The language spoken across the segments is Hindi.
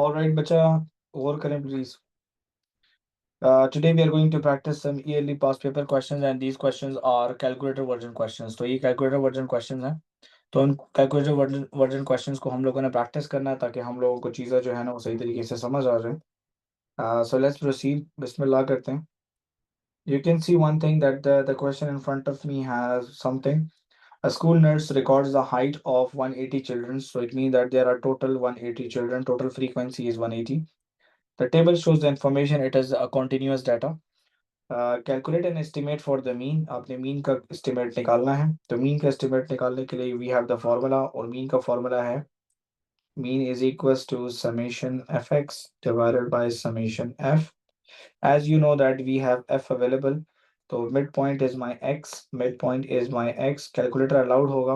All right, बच्चा गौर करें please. Today we are going to practice some yearly past paper questions and these questions are calculator version questions. तो ये calculator version questions हैं. तो उन calculator version questions को हम लोगों ने practice करना है ताकि हम लोगों को चीज़ें जो है ना वो सही तरीके से समझ आ जाए. So let's proceed. बिस्मिल्लाह करते हैं. You can see one thing that the question in front of me has something. A school nurse records the height of 180 children. So it means that there are total 180 children. Total frequency is 180. The table shows the information. It is a continuous data. Calculate an estimate for the mean. आपने mean का estimate निकालना है. तो mean का estimate निकालने के लिए we have the formula और mean का formula है mean is equals to summation fx divided by summation f. As you know that we have f available. तो midpoint is my x. Midpoint is my x. Calculator allowed होगा.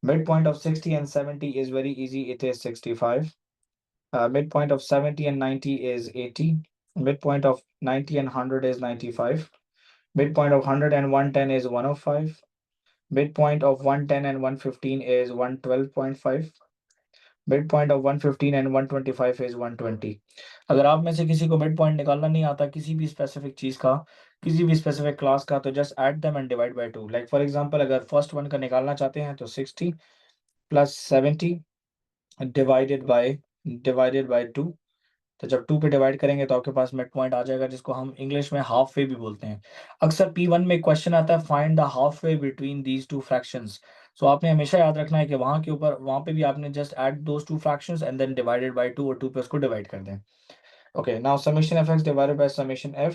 Midpoint of 60 and 70 is very easy. It is 65. Midpoint of 70 and 90 is 80. Midpoint of 90 and 100 is 95. Midpoint of 100 and 110 is 105. Midpoint of 110 and 115 is 112.5. Midpoint of 115 and 125 is 120. अगर आप में से किसी को मिड पॉइंट निकालना नहीं आता किसी भी स्पेसिफिक चीज का किसी भी स्पेसिफिक क्लास का तो just add them and divide by 2. Like for example अगर फर्स्ट वन का निकालना चाहते हैं तो 60 प्लस 70 डिवाइडेड बाय 2. तो जब 2 पे डिवाइड करेंगे तो आपके पास मिड पॉइंट आ जाएगा जिसको हम इंग्लिश में हाफ वे भी बोलते हैं. अक्सर P1 में क्वेश्चन आता है find the halfway between these two fractions. So आपने हमेशा याद रखना है कि वहां के ऊपर वहां पे भी आपने just add those two fractions and then divided by 2 और 2 पे उसको डिवाइड कर दें. Okay now summation fx divided by summation f.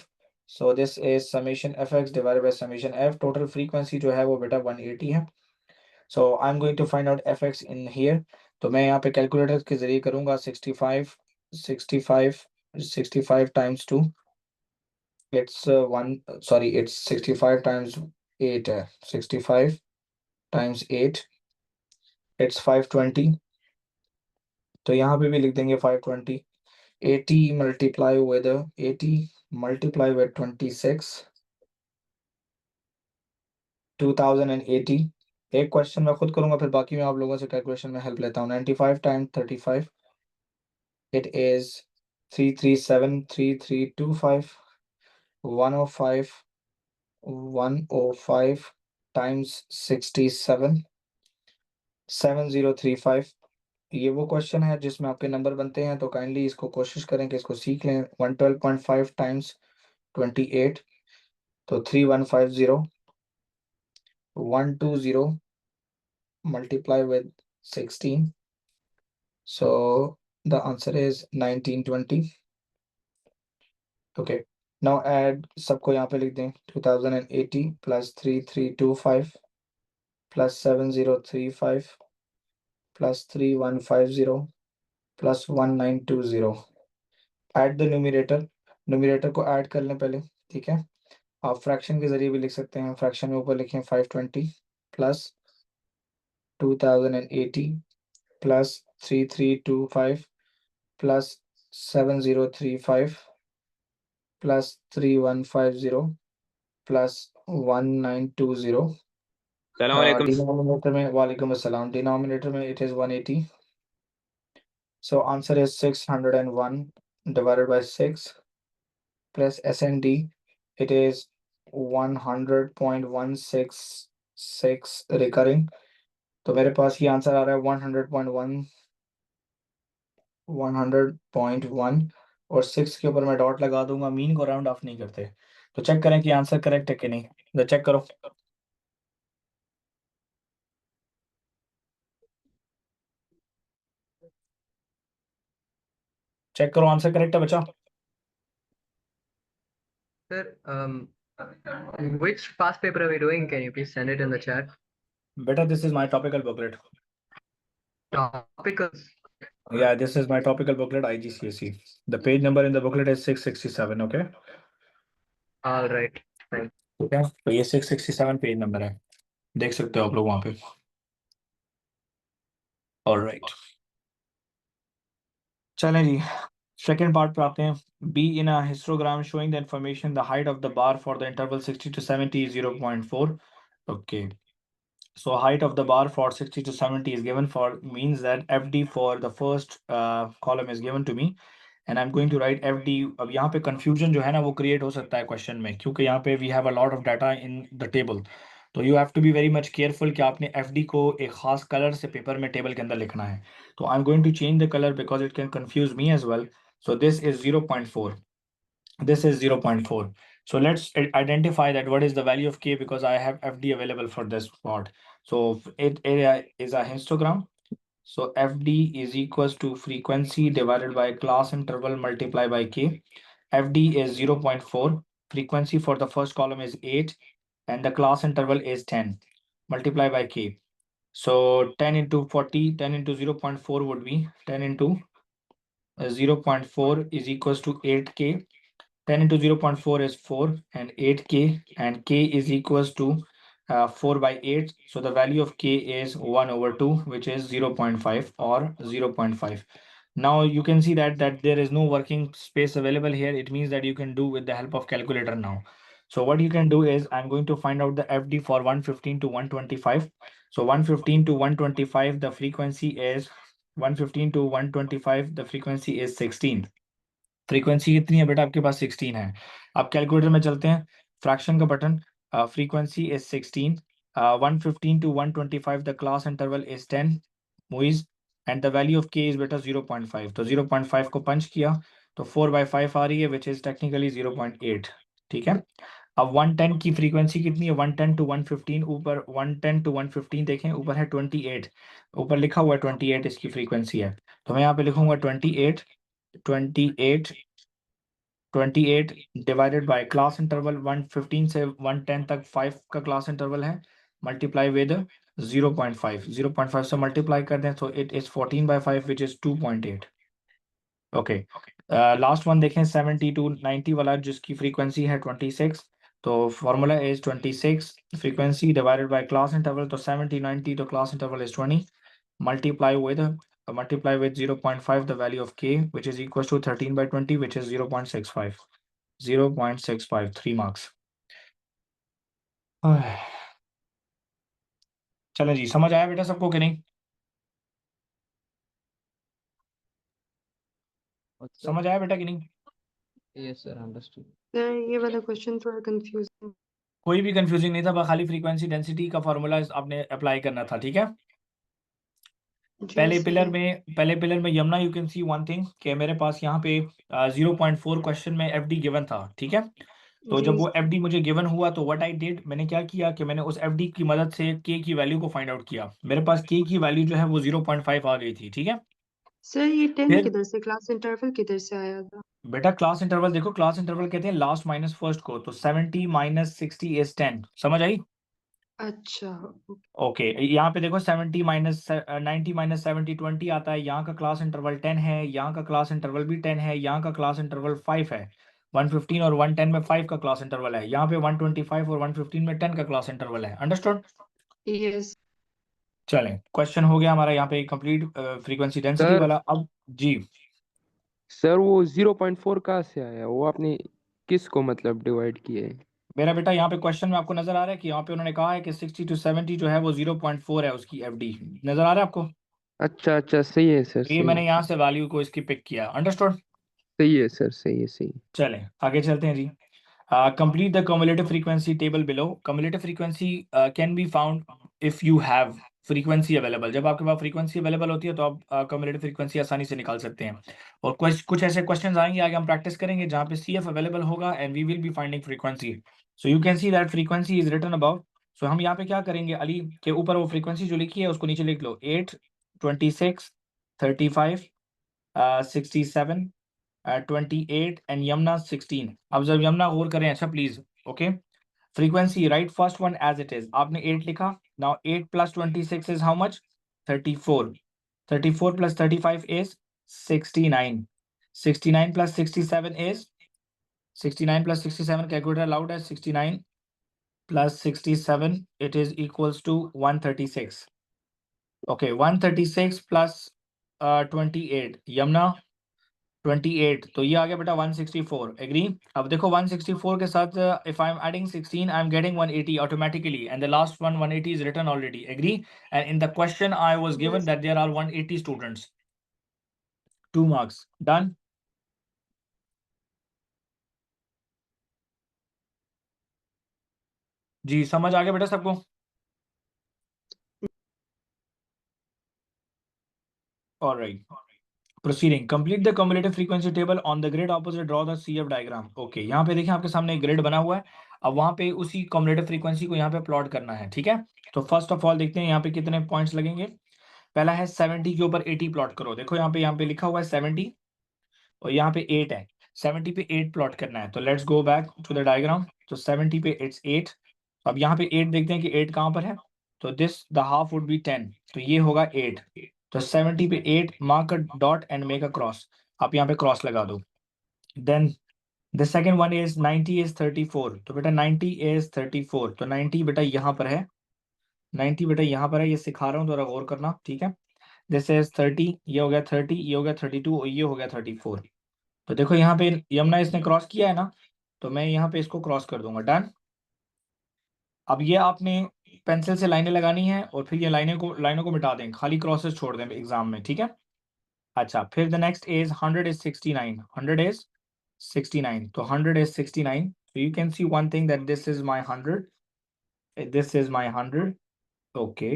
So this is summation fx divided by summation f. Total frequency जो है वो बेटा 180 है. So I am going to find out fx in here. तो मैं यहाँ पे कैलकुलेटर के जरिए करूंगा 65 times 2. It's it's 65 times 8. 65 times 8. It's 520. तो यहाँ पे भी लिख देंगे 520. 80 multiply with 80 multiply with 26. 2080. एक क्वेश्चन मैं खुद करूंगा फिर बाकी मैं आप लोगों से कैलकुलेशन में हेल्प लेता हूँ. 95 times 35. It is 3373325. 105 105 times 67. 7035. ये वो क्वेश्चन है जिसमें आपके नंबर बनते हैं तो काइंडली इसको कोशिश करें कि इसको सीख लें. 112.5 times 28. तो 3150. 120 multiply with 16. So the answer is 1920. Okay. Now add सबको यहाँ पे लिख दें. 2080 plus 3325 plus 7035 plus 3150 plus 1920. Add the numerator. Numerator को ऐड कर लें पहले. ठीक है. आप फ्रैक्शन के जरिए भी लिख सकते हैं. फ्रैक्शन में ऊपर लिखें 520 plus 2080 plus 3325 plus 7035 plus 3150 plus 1920. Denominator में वालेकुम अस्सलाम. डिनोमिनेटर में it is 180. So answer is 601 divided by 6 plus SND. It is 100.166 recurring. तो मेरे पास ये आंसर आ रहा है 100.1 और 6 के ऊपर मैं डॉट लगा दूंगा. मीन को राउंड ऑफ नहीं करते. तो चेक करें कि आंसर करेक्ट है कि नहीं. तो चेक करो. चेक करो आंसर करेक्ट है बच्चा. Sir, which past paper are we doing? Can you please send it in the chat? बेटा this is my topical booklet. Topicals. Yeah, this is my topical booklet IGCSE. The page number in the booklet is 667. Okay. All right. Thanks. ठीक है. तो ये 667 पेज नंबर है. देख सकते हो आप लोग वहां पे. ऑलराइट. चलें जी. सेकेंड पार्ट पे आते हैं. Be in a histogram showing the information the height of the bar for the interval 60 to 70 is 0.4. Okay. So height of the bar for 60 to 70 is given for, means that FD for the first column is given to me. And I'm going to write FD. अब यहाँ पे confusion जो है ना वो create हो सकता है question में, क्योंकि यहाँ पे we have a lot of data in the table. तो you have to be very much careful कि आपने FD को एक खास color से paper में table के अंदर लिखना है. तो I'm going to change the color because it can confuse me as well. So this is 0.4. This is 0.4. So let's identify that what is the value of K, because I have FD available for this part. So it is a histogram. So FD is equals to frequency divided by class interval multiplied by K. FD is 0.4. Frequency for the first column is 8 and the class interval is 10 multiplied by K. So 10 into 40, 10 into 0.4 would be 10 into 0.4 is equals to 8K. 10 into 0.4 is 4 and 8K, and K is equals to 4 by 8. So the value of K is 1 over 2, which is 0.5 or 0.5. Now you can see that there is no working space available here. It means that you can do with the help of calculator now. So what you can do is I'm going to find out the FD for 115 to 125. So 115 to 125, the frequency is 115 to 125, the frequency is 16. Frequency कितनी है बेटा आपके पास 16 है. अब कैलकुलेटर में चलते हैं, फ्रैक्शन का button. Frequency is 16. 115 to 125 the class interval is 10 movies and the value of के इज बेटा 0.5. तो 0.5 को पंच किया तो 4/5 आ रही है, विच इज टेक्निकली 0.8. ठीक है. अब 110 की फ्रीक्वेंसी कितनी है, 110 to 115. ऊपर 110 to 115 देखें, ऊपर है 28, ऊपर लिखा हुआ है 28 इसकी फ्रीक्वेंसी है. तो मैं यहाँ पे लिखूंगा 28 डिवाइडेड बाय क्लास इंटरवल 115 से 110 तक 5 का क्लास इंटरवल है, मल्टीप्लाई विद 0.5. 0.5 से मल्टीप्लाई कर दें तो it is 14/5 which is 2.8. Okay. Last one देखें 70 to 90 वाला, जिसकी फ्रीक्वेंसी है 26. तो formula is 26 frequency divided by class interval. तो 70 90 तो class interval is 20, multiply with 0.5 the value of K, which is equals to 13/20, which is 0.65. 0.65, 3 marks. चलो जी, समझ आया बेटा सबको कि नहीं? समझ आया बेटा कि नहीं? Yes, sir, understood. सर ये वाला क्वेश्चन थोड़ा कंफ्यूजिंग. कोई भी कंफ्यूजिंग नहीं था, बस खाली फ्रीक्वेंसी डेंसिटी का फॉर्मूला आपने अप्लाई करना था. ठीक है. पहले पिलर में Yamuna, you can see one thing कि मेरे पास यहाँ पे 0.4 क्वेश्चन में एफडी गिवन था. ठीक है. तो जब वो एफडी मुझे गिवन हुआ तो व्हाट आई डिड, मैंने क्या किया कि मैंने उस एफडी की मदद से के की वैल्यू को फाइंड आउट किया. मेरे पास के की वैल्यू जो है वो 0.5 आ गई थी. ठीक है. सर ये 10 फिर किधर से, क्लास इंटरवल किधर से आया था? बेटा क्लास इंटरवल देखो, क्लास इंटरवल कहते हैं लास्ट माइनस फर्स्ट को. तो 70 - 60 इज 10. समझ आई? अच्छा. ओके. यहाँ पे देखो 70 माइनस 90 माइनस 70 20 आता है. यहाँ का क्लास इंटरवल 10 है, यहाँ का क्लास इंटरवल भी 10 है, यहाँ का क्लास इंटरवल 5 है. 115 और 110 में 5 का क्लास इंटरवल है. यहाँ पे 125 और 115 में 10 का क्लास इंटरवल है. अंडरस्टूड? यस. चलें, क्वेश्चन हो गया हमारा यहाँ पे कंप्लीट फ्रीक्वेंसी डेंसिटी वाला. अब जी सर वो 0.4 कहाँ से आया, वो आपने किसको मतलब डिवाइड किया है? मेरा बेटा, यहाँ पे क्वेश्चन में आपको नजर आ रहा है कि यहाँ पे उन्होंने कहा है कि 60 to 70 जो है वो 0.4 है उसकी एफडी. नजर आ रहा है आपको? अच्छा अच्छा, सही है सर, ये सही मैंने है, यहाँ से वैल्यू को इसकी पिक किया. अंडरस्टूड? सही है सर, सही है, सही है। चलें आगे चलते हैं जी. Complete the cumulative frequency table below. Cumulative frequency can be found if you have frequency available. जब आपके पास frequency available होती है तो आप cumulative frequency आसानी से निकाल सकते हैं. और कुछ ऐसे questions आएंगे आगे, हम practice करेंगे जहाँ पे CF available होगा and we will be finding frequency. So you can see that frequency is written above. So हम यहाँ पे क्या करेंगे, अली के ऊपर वो frequency जो लिखी है उसको नीचे लिख लो. 8, 26, 35, 67, 28 and Yamuna 16. अब जब यमुना गौर करें अच्छा please. Okay. Frequency right first one as it is. आपने 8 लिखा. Now 8 + 26 is how much? 34. 34 + 35 is 69. 69 + 67 is 69 + 67 calculator allowed है. 69 + 67 it is equals to 136. Okay, 136 plus 28. Yamuna 28, तो ये आ गया बेटा 164, एग्री। अब देखो 164 के साथ if I am adding 16 I am getting 180 automatically, and the last one 180 is written already, agree. And in the question I was given Yes. That there are 180 students, 2 marks, done. जी समझ आ गया बेटा सबको? Alright, proceeding, complete the cumulative frequency table on the grid opposite, draw the CF diagram। Okay, यहाँ पे देखिए आपके सामने एक ग्रिड बना हुआ है, अब वहाँ पे उसी cumulative frequency को यहाँ पे प्लॉट करना है, ठीक है। तो फर्स्ट ऑफ ऑल देखते हैं यहाँ पे कितने पॉइंट्स लगेंगे। पहला है 70 के ऊपर 80 प्लॉट करो, देखो यहाँ पे लिखा हुआ है 70 और यहाँ पे 8 है, 70 पे 8 प्लॉट करना है। तो let's go back to the diagram, तो 70 पे इट्स 8, अब यहाँ पे 8 देखते हैं कि 8 कहाँ पर है, तो this the half would be 10, तो ये होगा 8। तो 70 पे 8, mark a dot and make a cross, आप यहाँ पे क्रॉस लगा दो। Then the second one is 90 is 34, तो बेटा 90 इज 34, तो 90 बेटा यहाँ पर है, 90 बेटा यहाँ पर है, ये सिखा रहा हूँ, थोड़ा गौर करना, ठीक है। दिस इज 30, ये हो गया 30, ये हो गया 32 और ये हो गया 34। तो देखो यहाँ पे यमुना इसने क्रॉस किया है ना, तो मैं यहाँ पे इसको क्रॉस कर दूंगा, डन। अब ये आपने पेंसिल से लाइनें लगानी है और फिर ये लाइनों को मिटा दें, खाली क्रॉसेस छोड़ दें एग्जाम में, ठीक है। अच्छा, फिर the next is 100 is 69, 100 is 69, तो 100 is 69, so you can see one thing that this is my 100, this is my 100, okay,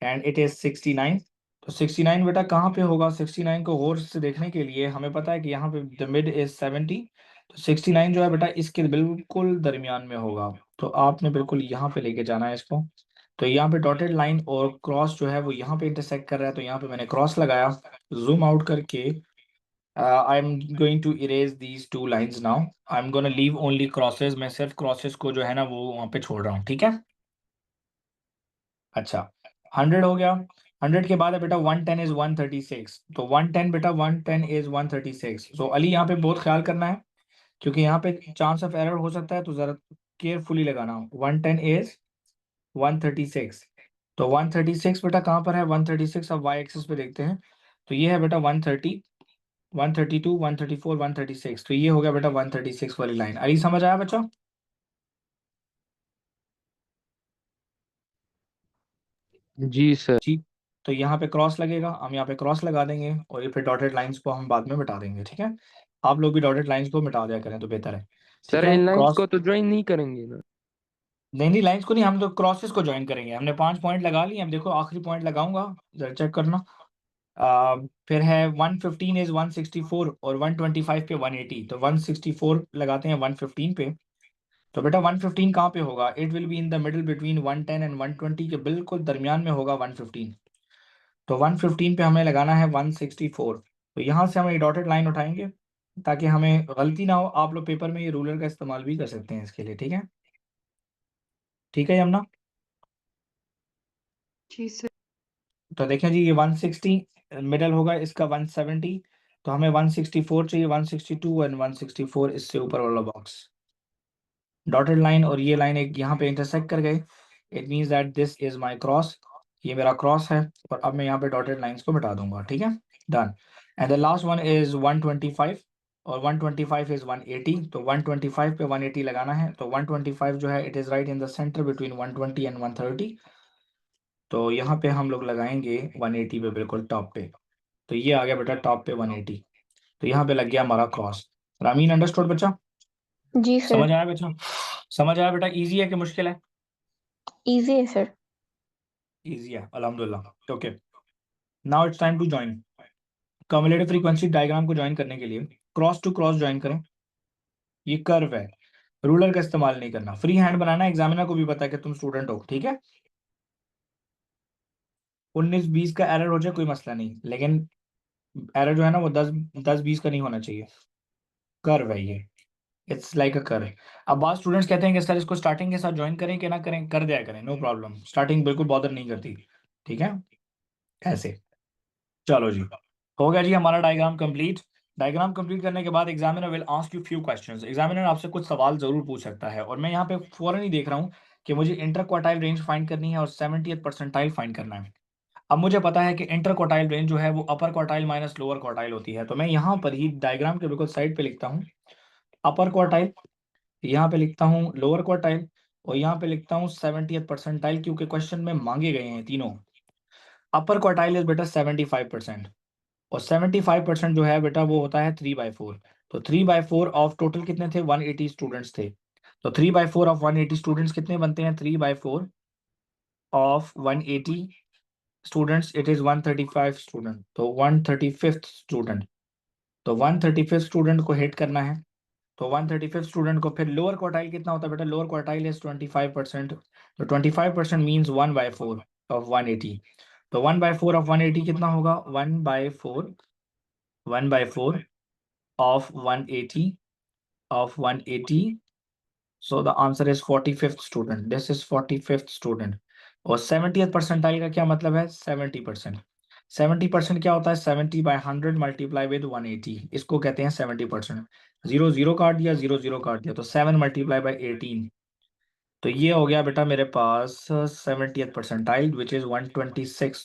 and it is 69। तो 69 बेटा कहाँ पे होगा, 69 को गौर से देखने के लिए हमें पता है कि यहाँ पे द मिड इज 70, तो 69 जो है बेटा इसके बिल्कुल दरमियान में होगा, तो आपने बिल्कुल यहाँ पे लेके जाना है इसको। तो यहाँ पे डॉटेड लाइन और क्रॉस जो है वो यहाँ पे इंटरसेक्ट कर रहा है, तो यहाँ पे मैंने क्रॉस लगाया, जूम आउट करके I am going to erase these two lines now, I am gonna leave only crosses, मैं सिर्फ क्रॉसेस को जो है ना वो वहाँ पे छोड़ रहा हूँ, ठीक है। अच्छा, 100 हो गया, 100 के बाद है बेटा 110 इज 136, तो 110 बेटा 110 इज 136। तो अली यहाँ पे बहुत ख्याल करना है क्योंकि यहाँ पे चांस ऑफ एरर हो सकता है, तो जरा केयरफुली लगाना। 110 इज 136, तो 136 बेटा कहाँ पर है, 136 अब वाई एक्सिस पे देखते हैं, तो ये है बेटा 130, 132, 134, 136, तो ये हो गया बेटा 136 वाली लाइन। अली समझ आया बच्चों? जी सर। जी, तो यहाँ पे क्रॉस लगेगा, हम यहाँ पे क्रॉस लगा देंगे और ये फिर डॉटेड लाइंस को हम बाद में मिटा देंगे, ठीक है। आप लोग भी डॉटेड लाइंस को मिटा दिया करें तो बेहतर है, ठीक सर है। इन लाइंस क्रॉस को तो ज्वाइन नहीं करेंगे ना? नहीं लाइंस को नहीं, हम तो क्रॉसेस को ज्वाइन करेंगे। हमने 5 पॉइंट लगा लिए, अब देखो आखिरी पॉइंट लगाऊंगा, जरा चेक करना। फिर है 115 इज 164 और 125 पे 180, तो 164 लगाते हैं 115 पे, तो बेटा 115 कहाँ पे होगा, it will be in the middle between 110 and 120 के बिल्कुल दरमियान में होगा 115, तो 115 पे हमें लगाना है 164, तो यहाँ से हम ये डॉटेड लाइन उठाएंगे ताकि हमें गलती ना हो। आप लोग पेपर में ये रूलर का इस्तेमाल भी कर सकते हैं इसके लिए, ठीक है, ठीक है यमुना। जी सर। तो देखें जी, ये 160 मिडल होगा इसका 170, तो हमें 164 चाहिए, 162 एंड 164 इससे ऊपर वाला बॉक्स, डॉटेड लाइन और ये लाइन एक यहाँ पे इंटरसेक्ट कर गए, it means that this is my cross, ये मेरा क्रॉस है, और अब मैं यहाँ पे डॉटेड लाइंस को मिटा दूंगा, ठीक है, done. And the last one is 125 और 125 इज 180, तो 125 पे 180 लगाना है, तो 125 जो है it is right in the centre between 120 and 130, तो यहाँ पे हम लोग लगाएंगे 180 पे बिल्कुल टॉप पे, तो ये आ गया बेटा टॉप पे 180, तो यहाँ पे लग गया हमारा क्रॉस। रामीन अंडरस्टूड बच्चा? जी समझ सर। आया बच्चा? समझ आया बेटा? इजी है कि मुश्किल है? इजी है सर। इजी है, अल्हम्दुलिल्लाह। Okay, now it's time to join. Cumulative frequency diagram को ज्वाइन करने के लिए क्रॉस टू क्रॉस ज्वाइन करें, ये कर्व है, रूलर का इस्तेमाल नहीं करना, फ्री हैंड बनाना, एग्जामिनर को भी पता है कि तुम स्टूडेंट हो, ठीक है। 19-20 का एरर हो जाए कोई मसला नहीं, लेकिन एरर जो है ना वो 10-20 का नहीं होना चाहिए, कर्व है ये, इट्स लाइक अ कर्व। अब बात स्टूडेंट्स कहते हैं कि सर इसको स्टार्टिंग के साथ ज्वाइन करें कि ना करें, कर दिया करें, नो प्रॉब्लम, स्टार्टिंग बिल्कुल बॉदर नहीं करती, ठीक है, ऐसे। चलो जी, हो गया जी हमारा डायग्राम कंप्लीट। डायग्राम कंप्लीट करने के बाद examiner will ask you few questions, examiner आपसे कुछ सवाल जरूर पूछ सकता है, और मैं यहाँ पे फौरन ही देख रहा हूँ कि मुझे इंटर क्वार्टाइल रेंज फाइंड करनी है और 70th परसेंटाइल फाइंड करना है। अब मुझे पता है कि इंटर क्वार्टाइल रेंज जो है वो अपर क्वार्टाइल माइनस लोअर क्वार्टाइल होती है, तो मैं यहाँ पर ही डायग्राम के बिल्कुल साइड पे लिखता हूँ अपर क्वार्टाइल, यहाँ पे लिखता हूँ लोअर क्वार्टाइल, और यहाँ पे लिखता हूँ 70th परसेंटाइल, क्योंकि क्वेश्चन में मांगे गए हैं तीनों। अपर क्वार्टाइल इज बेटा 75%, और 75% जो है बेटा वो होता है 3/4। तो 3/4 ऑफ टोटल कितने थे, 180 स्टूडेंट्स थे। तो 3/4 ऑफ 180 स्टूडेंट्स कितने बनते हैं, 3/4 of 180 students it is 135 student, तो 135th स्टूडेंट। तो 135th स्टूडेंट को हिट करना है, तो 135th स्टूडेंट को फिर लोअर क्वार्टाइल कितना होता है बेटा, लोअर क्वार्टाइल इज 25%। तो 25% मीन्स 1/4 ऑफ 180। तो 1/4 ऑफ 180 कितना होगा, 1/4 of 180. So the answer is 45th student. This is 45th student. और 70th परसेंटाइल का क्या मतलब है, 70%। 70% क्या होता है, 70/100 मल्टीप्लाई विद 180, इसको कहते हैं 70%। 0 0 काट दिया, 0 0 काट दिया, तो 7 मल्टीप्लाई बाई 18। तो ये हो गया बेटा मेरे पास 70th percentile which is 126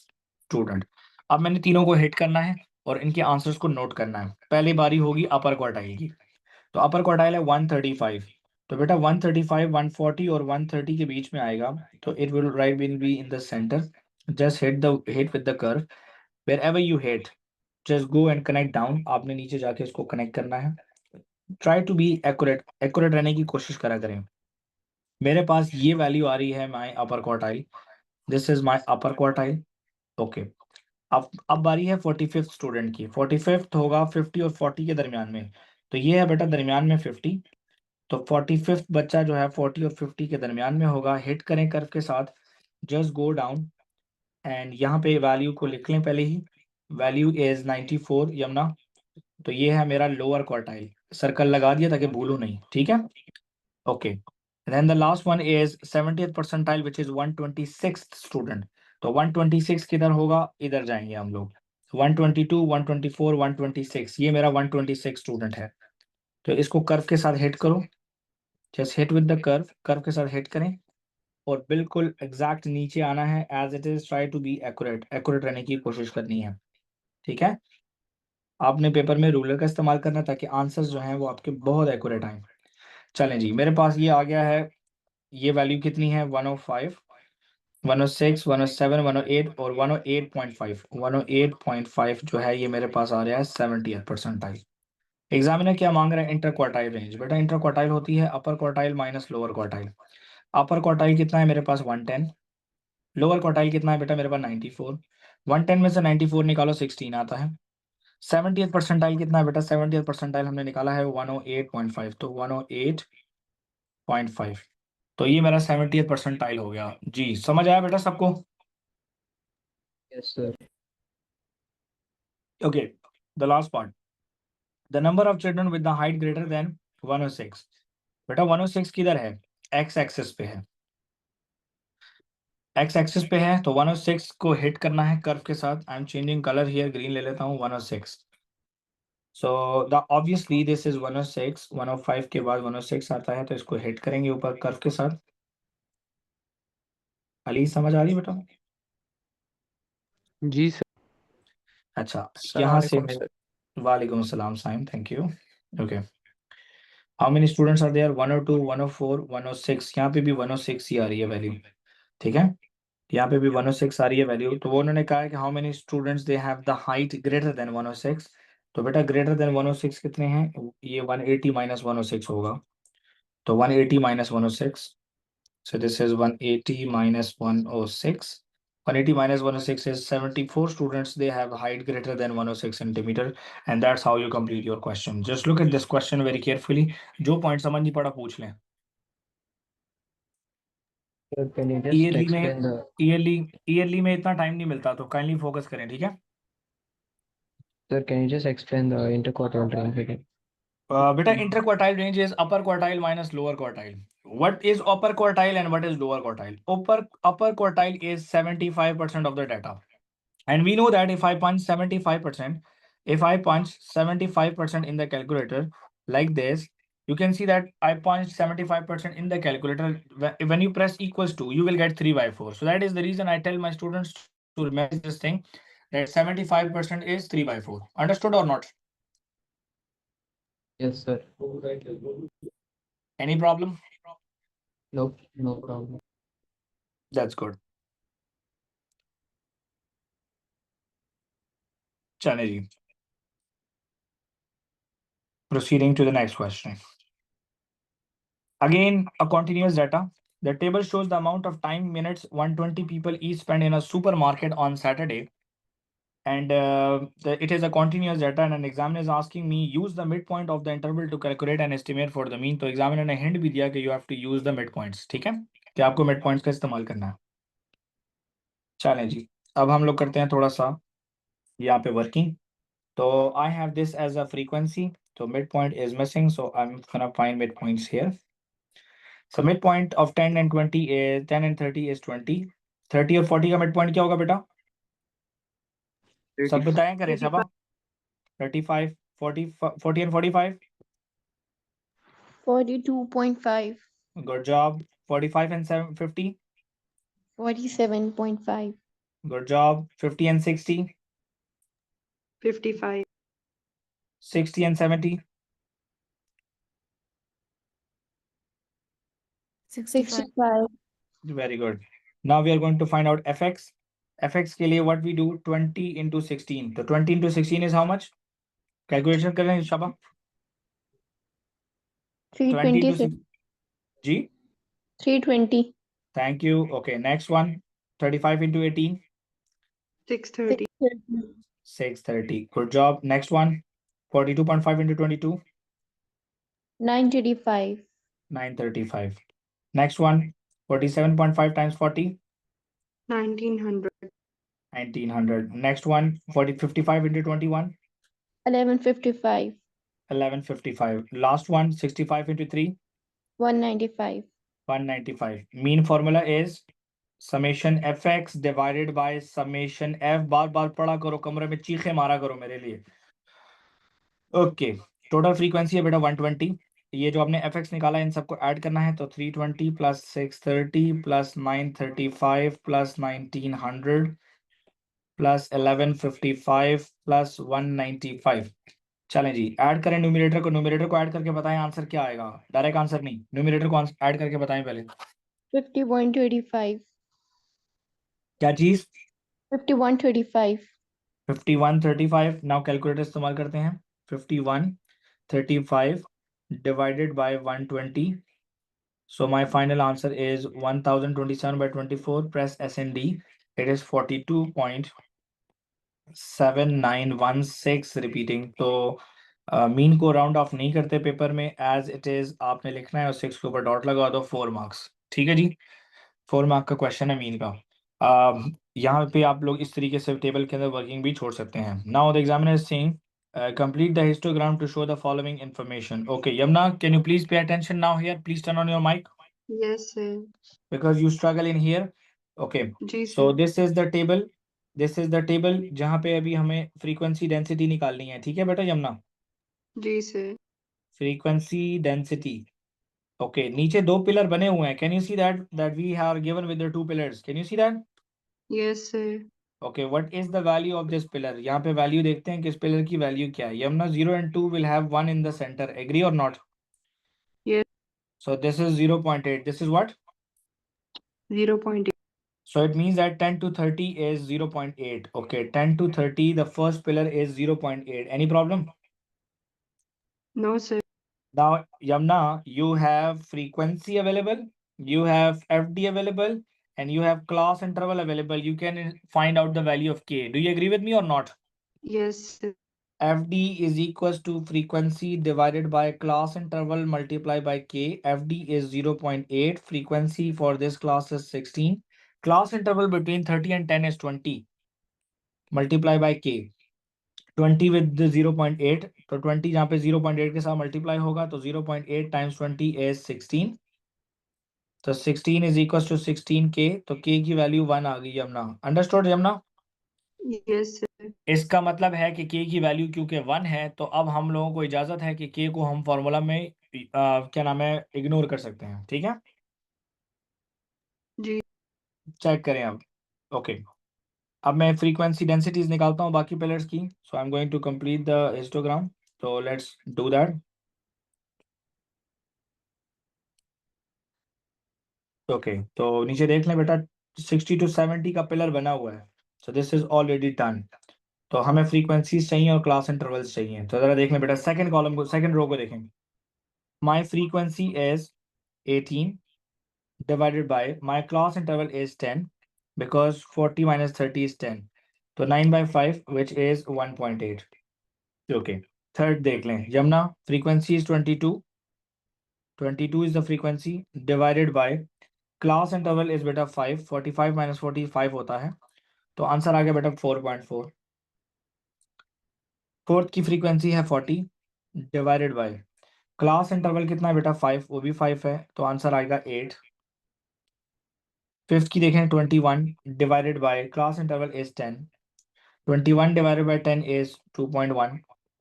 student. अब मैंने तीनों को हिट करना है और इनके आंसर्स को नोट करना है। पहली बारी होगी अपर क्वार्टाइल की, तो अपर क्वार्टाइल है 135। तो बेटा 135, 140 और 130 के बीच में आएगा, तो it will write will be in the centre. Just hit with the curve, wherever you hit just go and connect down. आपने नीचे जाके इसको कनेक्ट करना है। ट्राई टू बी एक्यूरेट रहने की कोशिश करा करें। मेरे पास ये वैल्यू आ रही है my upper quartile, this is my upper quartile. Okay, अब बारी है 45th स्टूडेंट की। 45th होगा 50 और 40 के दरमियान में, तो ये है बेटा दरमियान में 50। तो 45th बच्चा जो है 40 और 50 के दरमियान में होगा। हिट करें कर्व के साथ, जस्ट गो डाउन एंड यहाँ पे वैल्यू को लिख लें पहले ही। Value is 94 Yamuna. तो ये है मेरा लोअर क्वार्टाइल, सर्कल लगा दिया ताकि भूलूं नहीं, ठीक है। Okay, then the last one is 70th percentile which is 126th student। तो 126 किधर होगा, इधर जाएंगे हम लोग। 122, 124, 126, ये मेरा 126 स्टूडेंट है। तो इसको कर्व के साथ हिट करो, just hit with the curve, curve के साथ हिट करें और बिल्कुल एग्जैक्ट नीचे आना है as it is. Try to be accurate रहने की कोशिश करनी है, ठीक है। आपने पेपर में रूलर का इस्तेमाल करना है ताकि आंसर्स जो हैं वो आपके बहुत एक्यूरेट आए। चलें जी, मेरे पास ये आ गया है। ये वैल्यू कितनी है, 105, 106, 107, 108 और 108.5। 108.5 जो है ये मेरे पास आ रहा है 70th परसेंटाइल। एग्जामिनर क्या मांग रहा है, इंटर क्वार्टाइल रेंज। बेटा इंटर क्वार्टाइल होती है अपर क्वार्टाइल माइनस लोअर क्वार्टाइल। अपर क्वार्टाइल कितना है मेरे पास 110, लोअर क्वार्टाइल कितना है बेटा मेरे पास 94। 110 में से 94 निकालो 16 आता है। 70th परसेंटाइल कितना है बेटा, 70th परसेंटाइल हमने निकाला है 108.5, तो 108.5। तो ये मेरा 70th परसेंटाइल हो गया जी। समझ आया बेटा सबको, Yes, sir. Okay. The last part, the number of children with the height greater than 106। बेटा 106 किधर है, एक्स एक्सिस पे है, एक्स एक्सिस पे है। तो 106 को हिट करना है कर्व के साथ। I am changing colour here, green ले लेता हूँ 106। So the obviously this is 106, 105 के बाद 106 आता है, तो इसको हिट करेंगे ऊपर कर्व के साथ। अली समझ आ रही बेटा, जी सर। अच्छा यहाँ से Assalamualaikum, sir. वालेकुम सलाम Saim, thank you. Okay, how many students are there, 102, 104, 106। यहाँ पे भी 106 ही आ रही है वैल्यू, ठीक है। यहाँ पे भी 106 आ रही है वैल्यू। तो वो उन्होंने कहा है कि how many students they have the height greater than 106। तो बेटा ग्रेटर देन 106 कितने हैं, ये 180 माइनस 106 होगा। तो 180 minus 106, so this is 180 minus 106. 180 minus 106 is 74 students. They have height greater than 106 centimeter, and that's how you complete your question. Just look at this question very carefully. जो point समझ नहीं पड़ा पूछ लें। Sir, can you just yearly में explain the ईयरली में इतना टाइम नहीं मिलता, तो काइंडली फोकस करें, ठीक है। interquartile range again? बेटा inter quartile range is upper quartile minus lower quartile. What is upper quartile and what is lower quartile? Upper quartile is 75% of the data. And we know that if I punch 75% in the calculator like this, you can see that I punched 75% in the calculator. When you press equals to, you will get 3/4. So that is the reason I tell my students to remember this thing that 75% is 3 by 4. Understood or not? Yes, sir. Any problem? Nope, no problem. That's good. चलें जी. Proceeding to the next question. Again, a continuous data. The table shows the amount of time, minutes 120 people each spend in a supermarket on Saturday. And it is a continuous data, and an examiner is asking me use the midpoint of the interval to calculate an estimate for the mean. तो examiner ने hint भी दिया कि you have to use the midpoints. ठीक है कि आपको midpoints का इस्तेमाल करना है. चलें जी, अब हम लोग करते हैं थोड़ा सा यहाँ पे वर्किंग. तो I have this as a frequency, so midpoint is missing, so I'm gonna find midpoints here. So midpoint of 10 and 20 is 10 and 30 is 20. 30 और 40 का midpoint क्या होगा बेटा? सब बताएं करें सबा. 35, 40, 40 and 45. 42.5, Good job. 45 and 50. 47.5, Good job. 50 and 60. 55, 60 and 70. 65, Very good. Now we are going to find out fx. fx के लिए what we do 20 into 16. तो 20 into 16 is how much? Calculation करें शाबा. 20 into 320, 6. Ji. 320, Thank you. Okay, next one. 35 into 18. 630, 630, 630. Good job. Next one. 42.5 into 22. 935, 935. Next one. 47.5 times 40. 1900, 1900. Next one. 55 into 21. 1155, 1155. Last one. 65 into 3. 195, 195. Mean formula is summation fx divided by summation f. बार बार पढ़ा करो, कमरे में चीखे मारा करो मेरे लिए. ओके, टोटल फ्रीक्वेंसी है बेटा 120. ये जो आपने fx निकाला इन सबको ऐड करना है, तो 320 plus 630 plus 935 plus 1900 plus 1155 plus 195. चलें जी, ऐड करें न्यूमरेटर को. न्यूमरेटर को ऐड करके बताएं आंसर क्या आएगा. डायरेक्ट आंसर नहीं, न्यूमरेटर को ऐड करके बताएं पहले. 5125, क्या चीज? 5125, 5135. नाउ कैलकुलेटर इस्तेमाल करते हैं. 5135 divided by 120. So my final answer is 1027 by 24. Press S and D. It is 42.7916. Repeating. तो मीन को राउंड ऑफ नहीं करते पेपर में, एज इट इज आपने लिखना है और 6 के ऊपर डॉट लगा दो. 4 मार्क्स. ठीक है जी, 4 मार्क का क्वेश्चन है मीन का. यहाँ पे आप लोग इस तरीके से टेबल के अंदर वर्किंग भी छोड़ सकते हैं. Now the examiner is saying complete the histogram to show the following information. Okay, Yamna, can you please pay attention now here? Please turn on your mic yes sir, because you struggle in here. Okay, जी so sir, this is the table. This is the table जहाँ पे अभी हमें frequency density निकालनी है. ठीक है बेटा यमुना? जी sir, Frequency density. Okay, नीचे दो पिलर बने हुए हैं. Can you see that we are given with the two pillars? Can you see that? yes sir, Okay, what is the value of this pillar? यहाँ पे value देखते हैं कि इस pillar की value क्या है. Yamna 0 and 2 will have 1 in the center. Agree or not? Yes. So this is 0.8. This is what? 0.8, So it means that 10 to 30 is 0.8. Okay, 10 to 30, the first pillar is 0.8. Any problem? no sir, Now, Yamna, you have frequency available, you have FD available, and you have class interval available. You can find out the value of K. Do you agree with me or not? yes sir, FD is equals to frequency divided by class interval multiplied by K. FD is 0.8. Frequency for this class is 16. Class interval between 30 and 10 is 20. Multiply by K. 20 with the 0.8. तो 20 जहाँ पे 0.8 के साथ multiply होगा तो 0.8 times 20 is 16. तो 16 is equals to 16K. तो K की वैल्यू 1 आ गई Yamuna. Understood Yamuna? yes sir, इसका मतलब है कि K की वैल्यू क्योंकि 1 है, तो अब हम लोगों को इजाजत है कि K को हम फॉर्मूला में क्या नाम है इग्नोर कर सकते हैं. ठीक है, जी, चेक करें अब. ओके, अब मैं फ्रीक्वेंसी डेंसिटीज निकालता हूँ बाकी पिलर्स की, so I am going to complete the histogram, तो लेट्स डू दैट। ओके, तो नीचे देख लें बेटा, 60 to 70 का पिलर बना हुआ है, सो दिस इज ऑलरेडी डन। तो हमें फ्रीक्वेंसीज चाहिए और क्लास इंटरवल्स चाहिए, तो जरा देख लें बेटा, सेकंड कॉलम को, सेकंड रो को देखें। My frequency is 18 divided by my class interval is 10 because 40 minus 30 is 10, तो 9/5 which is 1.8। okay, third देख लें, Yamuna frequency is 22 is the frequency divided by class interval is बेटा 5, 45 minus 45 होता है, तो आंसर आ गया बेटा 4.4। फोर्थ की फ्रीक्वेंसी है 40 डिवाइडेड बाय क्लास इंटरवल कितना है बेटा 5, वो भी 5 है, तो आंसर आएगा 8। फिफ्थ की देखें 21 divided by class interval is 10, 21 divided by 10 is 2.1।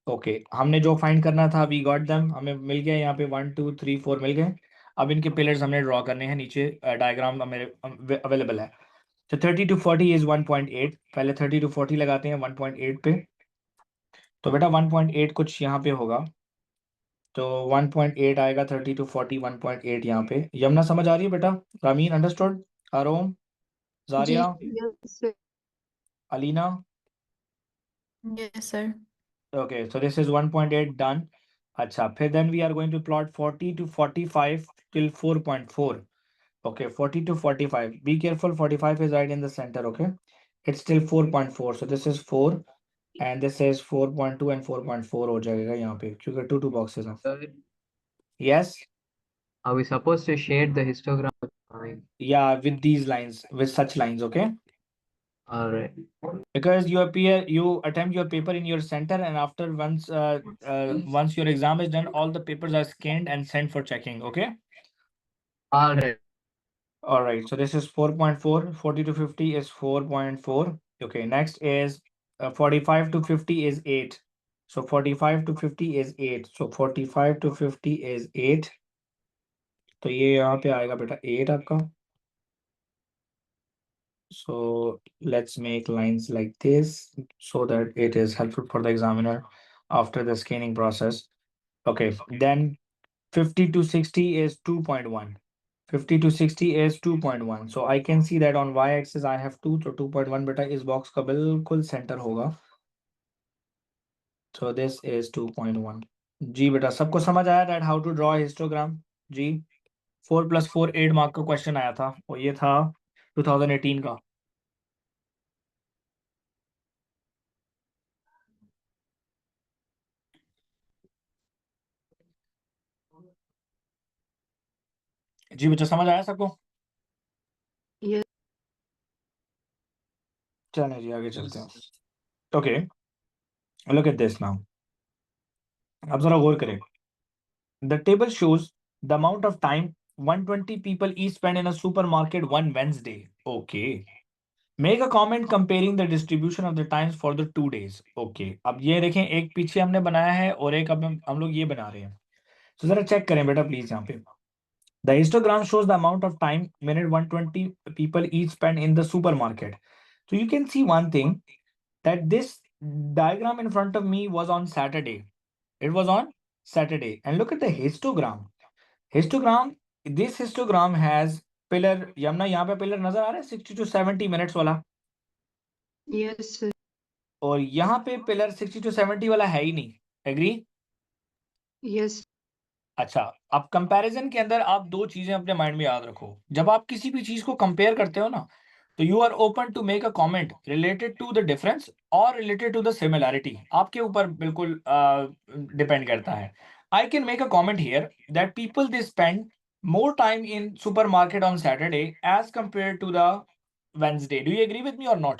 Okay, हमने जो फाइंड करना था वी गॉट देम, हमें मिल गया यहाँ पे 1 2 3 4 मिल गए। अब इनके पिलर्स हमने ड्रॉ करने हैं, नीचे डायग्राम मेरे अवेलेबल है। तो 30 to 40 इज 1.8, पहले 30 to 40 लगाते हैं 1.8 पे, तो बेटा 1.8 कुछ यहाँ पे होगा, तो 1.8 आएगा 30 to 40, 1.8 यहाँ पे। यमुना समझ आ रही है बेटा? रामीन अंडरस्टूड? आरोम, जारिया, Yes, sir. Alina? Yes, sir. Okay, so this is 1.8 done. अच्छा, फिर then we are going to plot 40 to 45 till 4.4. Okay, 40 to 45. Be careful, 45 is right in the center, okay? It's still 4.4. So this is 4 and this is 4.2 and 4.4 हो जाएगा यहाँ पे, क्योंकि two boxes हैं. Sir, Yes? are we supposed to shade the histogram? Yeah, with these lines, with such lines, okay? All right. Because you attempt your paper in your center, and after once your exam is done, all the papers are scanned and sent for checking, okay? All right. All right, so this is 4.4, 40 to 50 is 4.4. Okay, next is 45 to 50 is 8. So 45 to 50 is 8. So 45 to 50 is 8. तो ये यहाँ पे आएगा बेटा 8 आपका. So let's make lines like this so that it is helpful for the examiner after the scanning process. Okay, then 50 to 60 is 2.1. 50 to 60 is 2.1. So I can see that on y-axis I have 2, so 2.1 बेटा इस बॉक्स का बिल्कुल सेंटर होगा. So this is 2.1. जी बेटा, सबको समझ आया that how to draw a histogram? जी 4 + 4 8 मार्क का क्वेश्चन आया था, और ये था 2018 का. जी बच्चा, समझ आया सबको? Yes. चलें जी, आगे चलते हैं. Okay, look at this now. अब जरा गौर करें. The table shows the amount of time 120 people each spend in a supermarket one Wednesday. Okay. Make a comment comparing the distribution of the times for the 2 days. Okay. अब ये देखें, एक पीछे हमने बनाया है और एक अब हम लोग ये बना रहे हैं. तो जरा चेक करें बेटा प्लीज यहाँ पे. The histogram shows the amount of time minute 120 people each spend in the supermarket. So you can see one thing, that this diagram in front of me was on Saturday. It was on Saturday. And look at the histogram. Histogram, this histogram has pillar, Yamuna यहाँ पे पिलर नजर आ रहा है 60 to 70 मिनट्स वाला, Yes, sir. और यहाँ पे पिलर 60 to 70 वाला है ही नहीं. एग्री? Yes. अच्छा, अब कंपैरिजन के अंदर आप दो चीजें अपने माइंड में याद रखो. जब आप किसी भी चीज को कंपेयर करते हो ना, तो you are open to make a comment related to the difference और रिलेटेड टू द सिमिलैरिटी. आपके ऊपर बिल्कुल डिपेंड करता है. I can make a comment here that people they spend more time in supermarket on Saturday as compared to the Wednesday. Do you agree with me or not?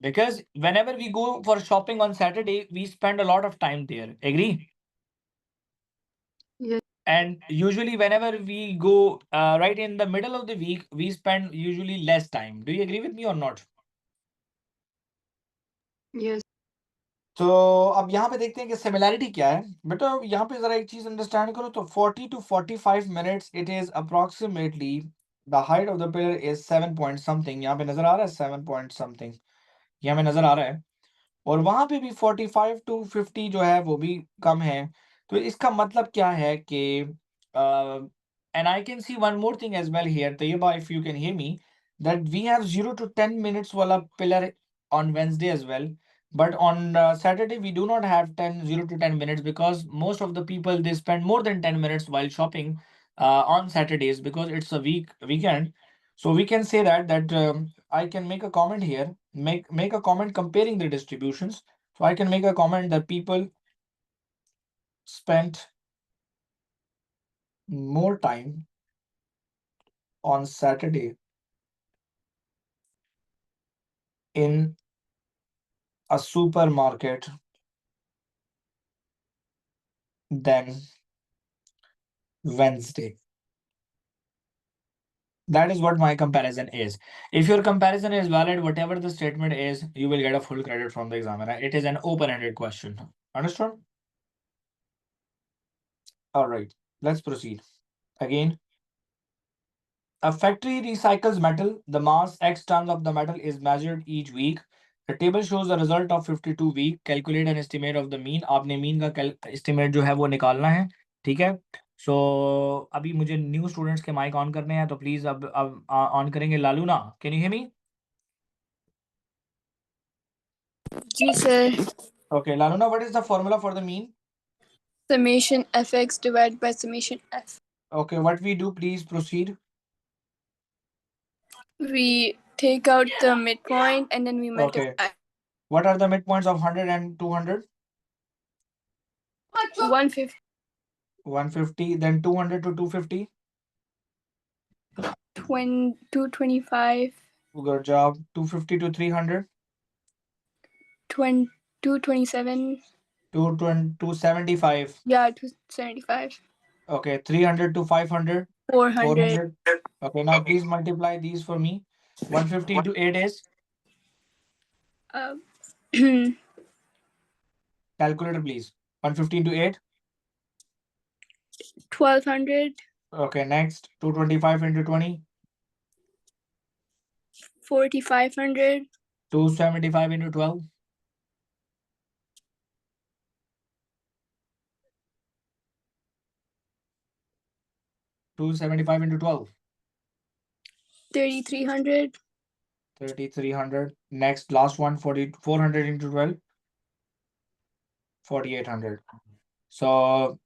Because whenever we go for shopping on Saturday, we spend a lot of time there. Agree? Yes. And usually whenever we go right in the middle of the week, we spend usually less time. Do you agree with me or not? Yes. तो अब यहाँ पे देखते हैं कि सिमिलैरिटी क्या है. बेटा यहाँ पे जरा एक चीज अंडरस्टैंड करो, तो 40 to 45 minutes it is approximately The height of the pillar is 7 point something. यहाँ पे नजर आ रहा है 7 point something. यहाँ पे नजर आ रहा है. और वहां पे भी 45 to 50 जो है वो भी कम है. तो इसका मतलब क्या है कि and I can see one more thing as well here. Tayyaba, if you can hear me, that we have 0 to 10 minutes wala pillar on Wednesday as well. But on Saturday, we do not have 0 to 10 minutes because most of the people they spend more than 10 minutes while shopping on Saturdays because it's a weekend. So we can say that I can make a comment here, make a comment comparing the distributions. So I can make a comment that people spent more time on Saturday in a supermarket than Wednesday. That is what my comparison is. If your comparison is valid, whatever the statement is, you will get a full credit from the examiner. It is an open-ended question. Understood? All right, let's proceed. Again, a factory recycles metal. The mass X tons of the metal is measured each week. The table shows the result of 52 week. Calculate an estimate of the mean. आपने mean का estimate जो है वो निकालना है. ठीक है. So अभी मुझे new students के mic on करने हैं तो please अब on करेंगे. लालूना, can you hear me? Ji sir. Okay, Laluna, what is the formula for the mean? Summation fx divided by summation f. Okay, what we do, please proceed. We take out the midpoint and then we multiply. What are the midpoints of 100 and 200? 150. 150, then 200 to 250. 225. Good job. 250 to 300. 227. 275. Yeah, 275. Okay, 300 to 500. 400. Okay, now please multiply these for me. 150 into 8 is? Calculator, please. 150 into 8. 1200. Okay, next. 225 into 20. 4500. 275 into 12. 275 into 12. 3300. 3300. Next, last one, 400 into 12. 4800. So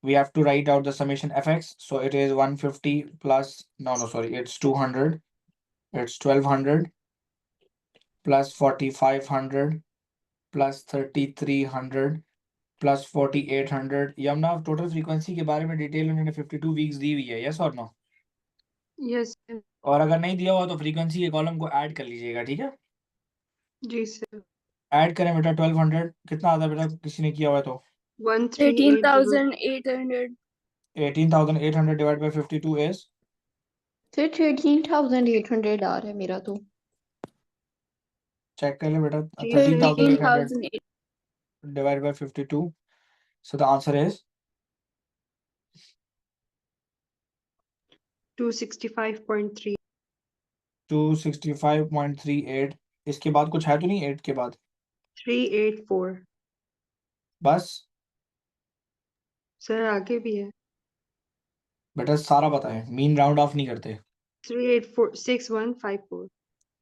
we have to write out the summation fx. So it is 150 plus, sorry, it's 200. It's 1200 plus 4500 plus 3300 plus 4800. Yamuna total frequency के बारे में डिटेल उन्होंने 52 weeks दी हुई है, yes or no? Yes, sir. और अगर नहीं दिया हुआ तो frequency के कॉलम को ऐड कर लीजिएगा, ठीक है? जी sir. ऐड करें बेटा 1200 कितना आता है बेटा किसी ने किया हुआ है तो 13,800. 18,800 divided by 52 is Sir, 13,800 आ रहा है मेरा तो. check कर ले बेटा 13,800. 13,800 divided by 52. So the answer is 265.3. 265.38. इसके बाद कुछ है तो नहीं 8 के बाद 384. बस सर आगे भी है. बेटा सारा बताएं मीन राउंड ऑफ नहीं करते 384 6154.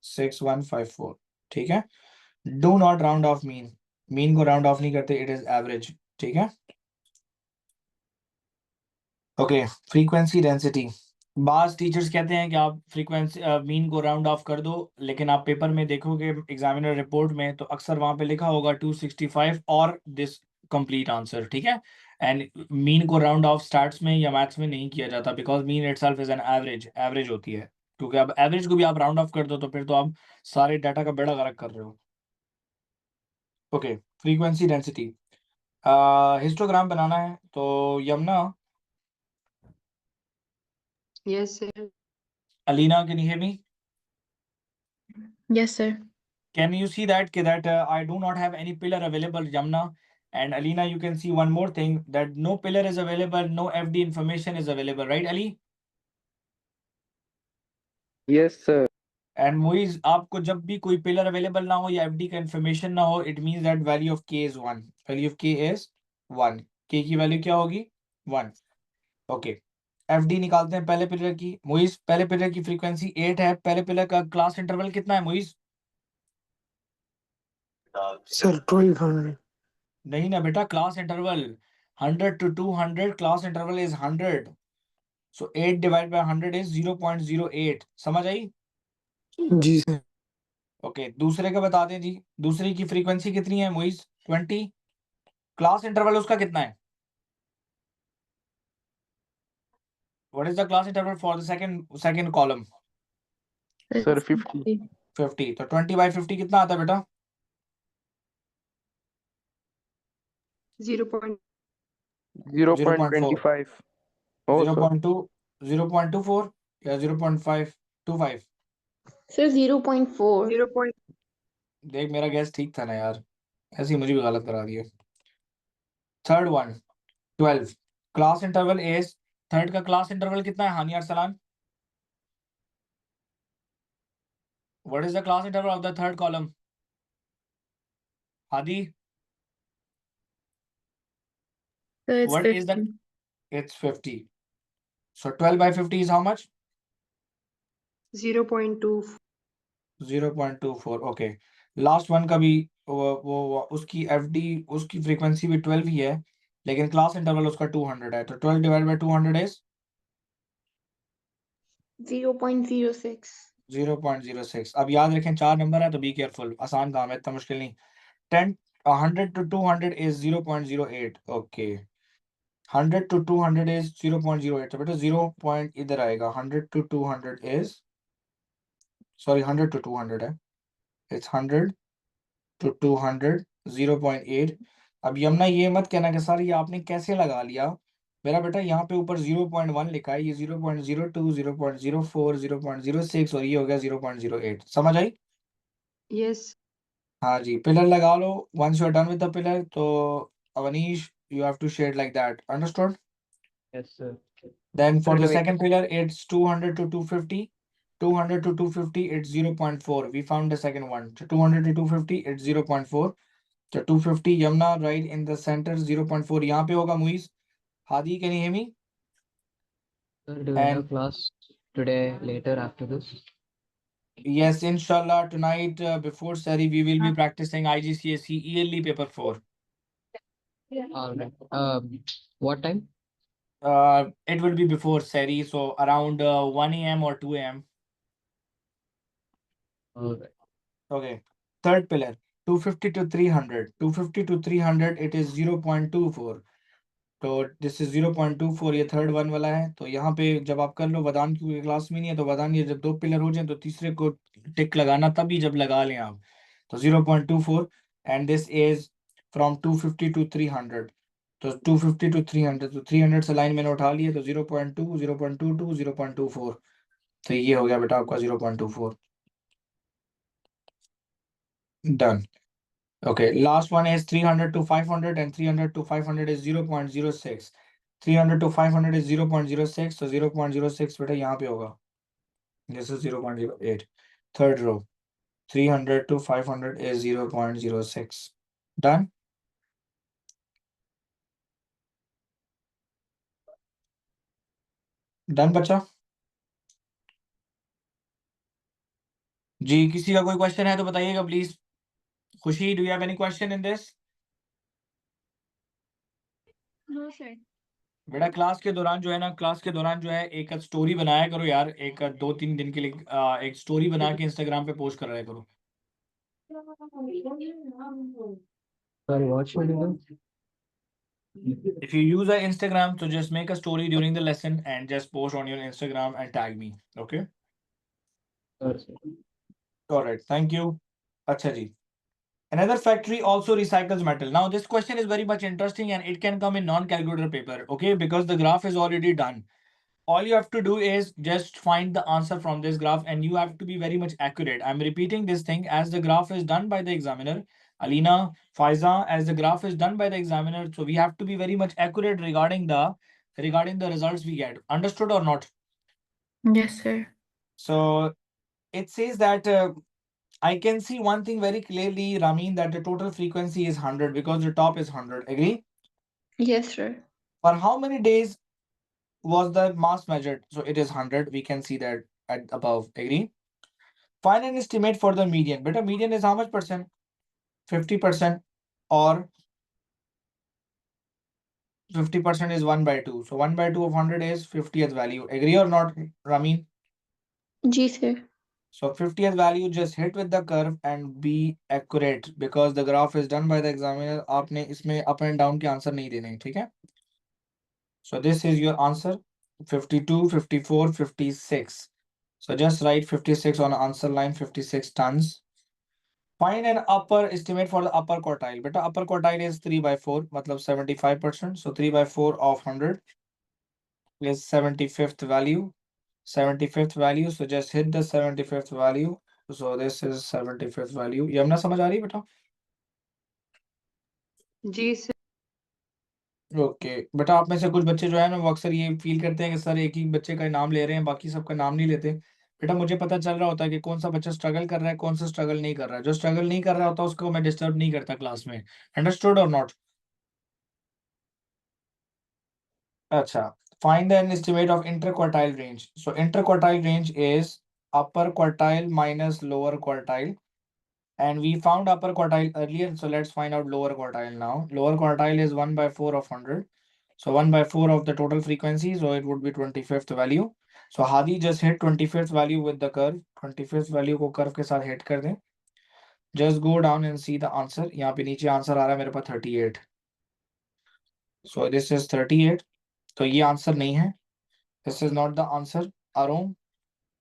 6154 ठीक है do not round of mean को राउंड ऑफ नहीं करते इट इज एवरेज ठीक है ओके फ्रीक्वेंसी डेंसिटी बाज टीचर्स कहते हैं कि आप फ्रीक्वेंसी मीन को राउंड ऑफ कर दो लेकिन आप पेपर में देखोगे एग्जामिनर रिपोर्ट में तो अक्सर वहां पे लिखा होगा 265 और दिस कंप्लीट आंसर ठीक है एंड मीन को राउंड ऑफ स्टार्ट्स में या मैथ्स में नहीं किया जाता because mean itself is an average होती है क्योंकि अब एवरेज को भी आप राउंड ऑफ कर दो तो फिर तो आप सारे डाटा का बेड़ा गर्क कर रहे हो ओके फ्रीक्वेंसी डेंसिटी हिस्टोग्राम बनाना है तो Yamuna Yes, sir. Alina, can you hear me? Yes, sir. Can you see that I do not have any pillar available, Yamna and Alina? You can see one more thing that no pillar is available, no FD information is available, right, Ali? Yes, sir. And Muiz आपको जब भी कोई पिलर अवेलेबल ना हो या एफडी का इंफॉर्मेशन ना हो, it means that value of के इज 1, वैल्यू ऑफ के इज 1, के की वैल्यू क्या होगी 1। ओके, एफडी निकालते हैं पहले पिलर की। मुइज पहले पिलर की फ्रीक्वेंसी 8 है, पहले पिलर का क्लास इंटरवल कितना है मुइज? सर 1200। नहीं ना बेटा, class interval 100 to 200, class interval is 100, so 8 divide by 100 is 0.08। समझ आई? जी सर। ओके, दूसरे का बता दें जी। दूसरी की फ्रीक्वेंसी कितनी है मुइज? 20, क्लास इंटरवल उसका कितना है? What is the class interval for the second column? Sir, 50. 50, तो 20/50 कितना आता है बेटा? 0.4. 0.25. Oh, sir. 0.2, 0.24 या 0.525? Sir, 0.4. 0. देख मेरा गैस ठीक था ना यार, ऐसे ही मुझे भी गलत करा दिया। Third one 12, class interval is, third का क्लास इंटरवल कितना है हानि Arsalan? What is the class interval of the third column? Hadi, So it's what is 50. the, it's 50, so 12/50 is how much? 0.2. 0.24। Okay, last one का भी वो उसकी एफडी, उसकी फ्रीक्वेंसी भी 12 ही है, लेकिन क्लास इंटरवल उसका 200 है, तो 12 डिवाइड बाय 200 इज 0.06. 0.06। अब याद रखें 4 नंबर है तो बी केयरफुल, आसान काम है, इतना मुश्किल नहीं। 10 100 to 200 is 0.08। Okay, 100 to 200 is 0.08, तो बेटा 0 पॉइंट इधर आएगा। 100 to 200 is, सॉरी 100 to 200 है, इट्स 100 to 200, 0.8। अब यमुना ये मत कहना कि सर ये आपने कैसे लगा लिया, मेरा बेटा यहाँ पे ऊपर 0.1 लिखा है, ये 0.02, 0.04, 0.06 और ये हो गया 0.08। समझ आई? Yes. हाँ जी, पिलर लगा लो। Once you are done with the pillar, तो Avnish you have to shade like that, understood? Yes, sir. Then for Sir, the wait. second pillar, it's 200 to 250. 200 to 250, it's 0.4. We found the second one. So 200 to 250, it's 0.4. So 250, Yamuna right in the center, 0.4 यहाँ पे होगा Muiz. Hadi, can you hear me? Sir, do we have And class today later after this? yes, inshallah, tonight before Sari, we will be practicing IGCSE yearly paper 4. All right. What time? It will be before Sari, so around 1 a.m. or 2 a.m. All right. Okay, third pillar, 250 to 300. 250 to 300, it is 0.24. तो दिस इज 0.24, ये थर्ड वन वाला है। तो यहाँ पे जब आप कर लो, वदान की क्लास में नहीं है तो वदान, ये जब 2 पिलर हो जाए तो तीसरे को टिक लगाना, तभी जब लगा लें आप। तो 0.24 and this is from 250 to 300। तो 250 to 300, तो 300 से लाइन मैंने उठा लिया, तो 0.2, 0.22, 0.24, तो ये हो गया बेटा आपका 0.24। Done. Okay, last one is 300 to 500, and 300 to 500 is 0.06. 300 to 500 is 0.06, so 0.06 बेटा यहाँ पे होगा। This is 0.08. Third row, 300 to 500 is 0.06. Done? Done बच्चा? जी, किसी का कोई क्वेश्चन है तो बताइएगा प्लीज। खुशी, do you have any question in this? No, sir. बेटा क्लास के दौरान जो है ना, क्लास के दौरान जो है एक स्टोरी बनाया करो यार, एक 2-3 दिन के लिए एक स्टोरी बना के इंस्टाग्राम पे पोस्ट कर रहा करो। Sorry, what should we do? If you use an Instagram, so just make a story during the lesson and just post on your Instagram and tag me. Okay? Sure, sir. All right. Thank you. Acha ji. Another factory also recycles metal. Now this question is very much interesting and it can come in non-calculator paper. Okay? Because the graph is already done. All you have to do is just find the answer from this graph and you have to be very much accurate. I'm repeating this thing as the graph is done by the examiner. Alina, Faiza, as the graph is done by the examiner, so we have to be very much accurate regarding the results we get. Understood or not? Yes, sir. So it says that I can see one thing very clearly, Ramin, that the total frequency is 100 because the top is 100. Agree? Yes, sir. For how many days was the mass measured? So it is 100. We can see that at above. Agree? Find an estimate for the median. Beta, median is how much percent? 50% or 50% is 1 by 2. So 1 by 2 of 100 is 50th value. Agree or not, Ramin? Ji, sir. So 50th value just hit with the curve and be accurate because the graph is done by the examiner. आपने इसमें up and down के आंसर नहीं देने, ठीक है? So this is your answer. 52, 54, 56. So just write 56 on answer line, 56 tons. Find an upper estimate for the upper quartile. Beta, upper quartile is 3 by 4, matlab 75%. So 3 by 4 of 100 is 75th value. 75th value. So just hit the 75th value. So this is 75th value. Yamna समझ आ रही है बेटा? जी सर. ओके बेटा, आप में से कुछ बच्चे जो है ना वो अक्सर ये फील करते हैं कि सर एक ही बच्चे का नाम ले रहे हैं, बाकी सबका नाम नहीं लेते. बेटा मुझे पता चल रहा होता है कि कौन सा बच्चा स्ट्रगल कर रहा है, कौन सा स्ट्रगल नहीं कर रहा है. जो स्ट्रगल नहीं कर रहा होता उसको मैं डिस्टर्ब नहीं करता क्लास में. अंडरस्टूड और नॉट? अच्छा, find an estimate of interquartile range. So interquartile range is upper quartile minus lower quartile. And we found upper quartile earlier, so let's find out lower quartile now. Lower quartile is 1 by 4 of 100. So 1 by 4 of the total frequency, so it would be 25th value. So Hadi just hit 25th value with the curve. 25th value को curve के साथ hit कर दें. Just go down and see the answer. यहाँ पे नीचे answer आ रहा है मेरे पास 38. So this is 38. तो ये answer नहीं है. This is not the answer. Arun,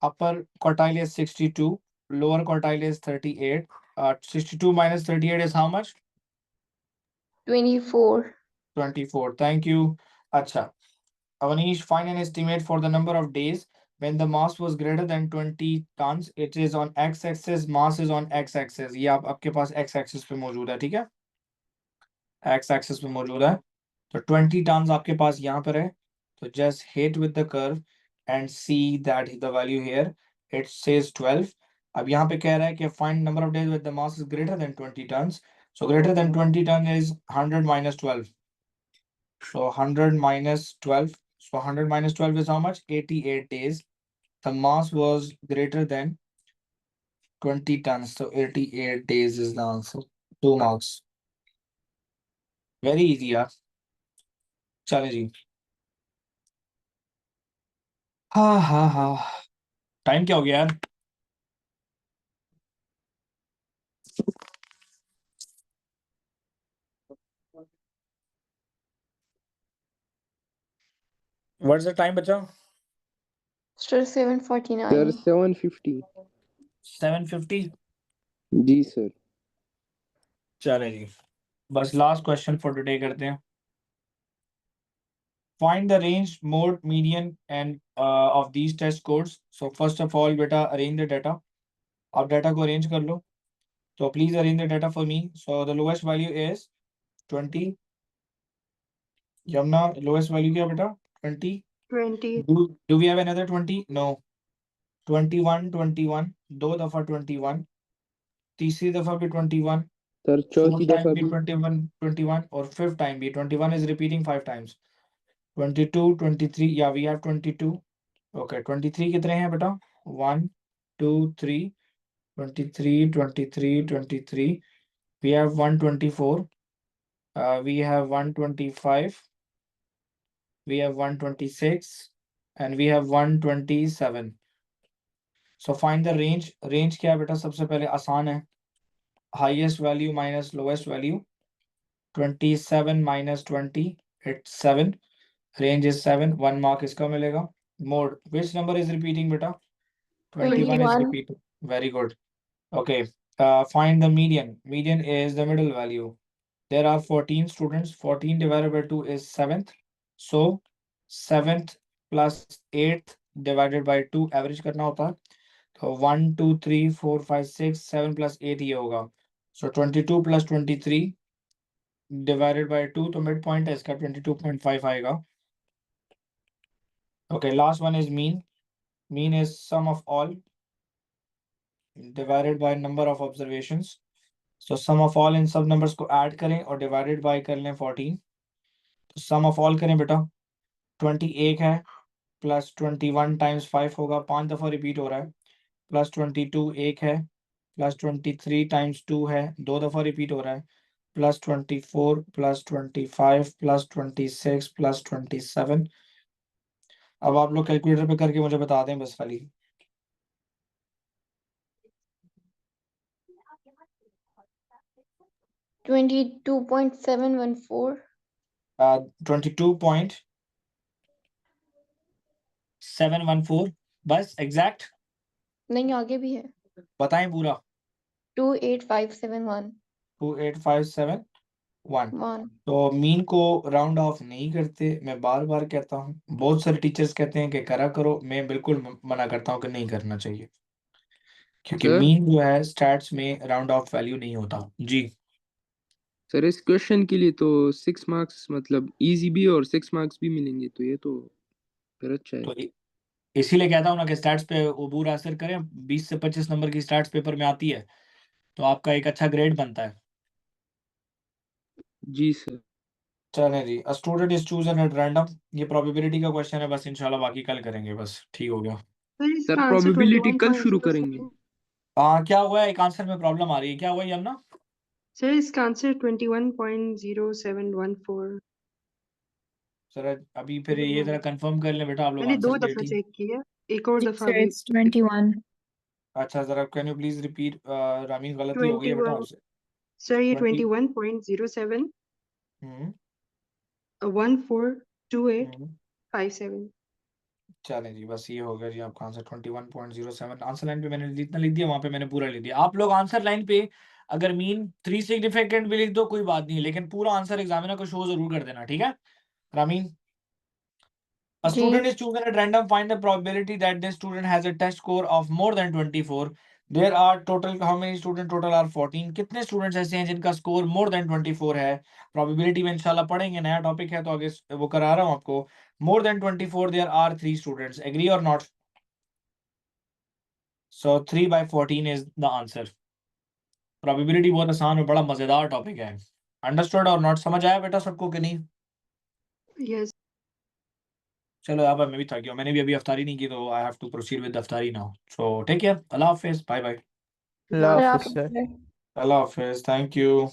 upper quartile is 62. Lower quartile is 38. 62 minus 38 is how much? 24. 24. Thank you. Acha. Avanish, find an estimate for the number of days when the mass was greater than 20 tons. It is on x-axis, mass is on x-axis. ये आपके पास x-axis पे मौजूद है, ठीक है? X-axis पे मौजूद है. तो 20 tons आपके पास यहाँ पर है. So just hit with the curve and see that the value here, it says 12. अब यहाँ पे कह रहा है कि find number of days when the mass is greater than 20 tons. So greater than 20 ton is 100 minus 12. So 100 minus 12. So 100 minus 12 is how much? 88 days. The mass was greater than 20 tons. So 88 days is the answer. 2 marks. Very easy, यार. चले जी. हाँ. टाइम क्या हो गया यार? What's the time, बच्चा? Sir, 749. सर 750. 750. जी सर. चले जी. बस लास्ट क्वेश्चन फॉर टुडे करते हैं. Find the range, mode, median, and of these test codes. So first of all, बेटा arrange the data. आप data को arrange कर लो. So please arrange the data for me. So the lowest value is 20. Yamna, lowest value क्या बेटा? 20. 20. Do we have another 20? No. 21, 21. दो दफा 21. तीसरी दफा भी 21. सर चौथी Fourth time दफा भी भी. 21, 21 और fifth time भी 21 is repeating 5 times. 22, 23. Yeah, we have 22. Okay, 23 कितने हैं बेटा? 1, 2, 3. 23, 23, 23. We have 124. We have 125. We have 126. And we have 127. So find the range. Range क्या है बेटा? सबसे पहले आसान है. Highest value minus lowest value. 27 minus 20. It's 7. Range is 7. 1 mark इसका मिलेगा. Mode. Which number is repeating beta? 21 is 21. repeating. Very good. Okay. Find the median. Median is the middle value. There are 14 students. 14 divided by 2 is 7th. So 7th plus 8th divided by 2 average करना होता है. तो 1, 2, 3, 4, 5, 6, 7 plus 8 ये होगा. So 22 plus 23 divided by 2 तो midpoint है इसका 22.5 आएगा. Okay, last one is mean. Mean is sum of all divided by number of observations. So sum of all इन सब numbers को add करें और divided by कर लें 14. तो sum of all करें बेटा 21 है प्लस 21 टाइम्स 5 होगा 5 दफा रिपीट हो रहा है प्लस 22 एक है प्लस 23 टाइम्स 2 है 2 दफा रिपीट हो रहा है प्लस 24 प्लस 25 प्लस 26 प्लस 27. अब आप लोग कैलकुलेटर पे करके मुझे बता दें बस खाली. $22.714. 22.714 बस एग्जैक्ट नहीं आगे भी है. बताएं पूरा. 28571. 28571. 1. तो मीन को राउंड ऑफ नहीं करते. मैं बार बार कहता हूँ, बहुत सारे टीचर्स कहते हैं कि करा करो. मैं बिल्कुल मना करता हूँ कि नहीं करना चाहिए, क्योंकि सर मीन जो है स्टैट्स में राउंड ऑफ वैल्यू नहीं होता. जी सर इस क्वेश्चन के लिए तो 6 मार्क्स मतलब इजी भी और 6 मार्क्स भी मिलेंगे, तो ये तो फिर अच्छा है. तो इसीलिए कहता हूँ ना कि स्टैट्स पे अबूर हासिल करें. 20 से 25 नंबर की स्टैट्स पेपर में आती है तो आपका एक अच्छा ग्रेड बनता है. जी सर. चलें जी. A student is chosen at random. ये प्रोबेबिलिटी का क्वेश्चन है बस. इंशाल्लाह बाकी कल करेंगे. बस ठीक हो गया. Sir, सर इसका आंसर प्रोबेबिलिटी कल शुरू करेंगे. 21.07. क्या हुआ है? एक आंसर में प्रॉब्लम आ रही है. क्या हुआ यमुना? Sir, इसका आंसर 21.0714. सर अभी फिर ये जरा कंफर्म कर लें बेटा आप लोग मैंने 2 आंसर दफा डेटिंग. चेक किया, एक और दफा Sir, भी. it's 21. अच्छा जरा can you please repeat. Ramin गलती हो गई है बेटा 21. आपसे. Sir, ये 20. 21.07 हम्म 142857. हम्म. चलें जी बस ये हो गया जी आपका आंसर 21.07. आंसर लाइन पे मैंने जितना लिख दिया वहां पे मैंने पूरा लिख दिया. आप लोग आंसर लाइन पे अगर मीन 3 सिग्निफिकेंट भी लिख दो कोई बात नहीं, लेकिन पूरा आंसर एग्जामिनर को शो जरूर कर देना. ठीक है Ramin? A ji. student is chosen at random. Find the probability that this student has a test score of more than 24. There are total how many students? Total are 14. कितने students ऐसे हैं जिनका score more than 24 है? Probability में इंशाल्लाह पढ़ेंगे. नया टॉपिक है तो आगे वो करा रहा हूँ आपको. More than 24 there are 3 students. Agree or not? So 3 by 14 is the answer. Probability बहुत आसान और बड़ा मजेदार टॉपिक है. Understood or not? समझ आया बेटा सबको कि नहीं? Yes. चलो यहाँ पर मैं भी थक गया. मैंने भी अभी अफ्तारी नहीं की तो I have to proceed with अफ्तारी नाउ. So take care. अल्लाह हाफिज़. Bye bye. Allah sir Hafiz. आप अल्लाह हाफिज़. Thank you.